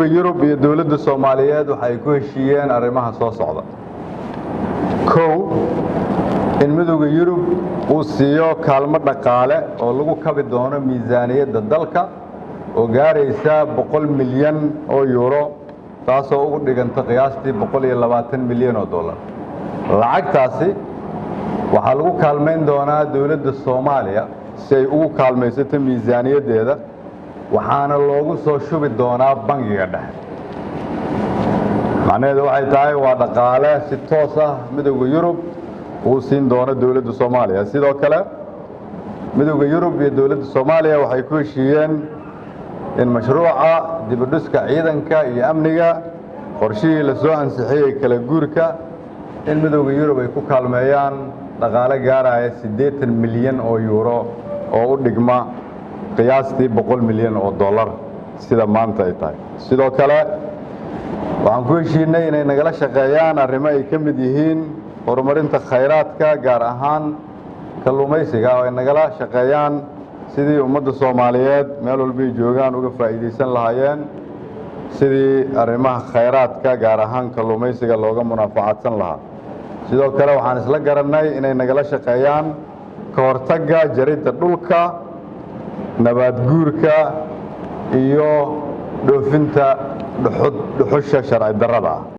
Yurub iyo dawladda Soomaaliyeed waxay ku heshiiyeen arrimaha soo socda. Kow, in midowga Yurub uu siiyo kaalmo dhaqaale oo lagu kabi doono miisaaniyadda dalka oo gaaraysa 100 milyan oo euro taasoo ugu dhiganta qiyaastii 120 milyan oo dollar. Lacagtaasi waxaa lagu kaalmeyn doonaa dawladda Soomaaliya si ay ugu kaalmaysato miisaaniyaddeeda waxaana loogu soo shubi doonaa bangiga dhexe. macnaheedu waxay tahay waa dhaqaale si toos ah midowga Yurub uu siin doono dawladda Soomaaliya. sidoo kale midowga Yurub iyo dawladda Soomaaliya waxay ku heshiiyeen in mashruuca dib u dhiska ciidanka iyo amniga qorshihii la soo ansixiyay kala guurka in midowga Yurub ay ku kaalmeeyaan dhaqaale gaaraya 80 milyan oo euro oo u dhigma qiyaastii 100 milyan oo dollar sida maanta ay tahay. sidoo kale waxaan ku heshiinay inay nagala shaqeeyaan arrimo ay ka mid yihiin horumarinta khayraadka gaar ahaan kalluumaysiga oo ay nagala shaqeeyaan sidii ummadda Soomaaliyeed meel walba ay joogaan uga faa'iideysan lahaayeen sidii arrimaha khayraadka gaar ahaan kalluumaysiga looga munaafacadsan lahaa. sidoo kale waxaan isla garanay inay nagala shaqeeyaan ka hortagga jaridda dhulka nabaad guurka iyo dhoofinta dhuxusha sharci darrada ah.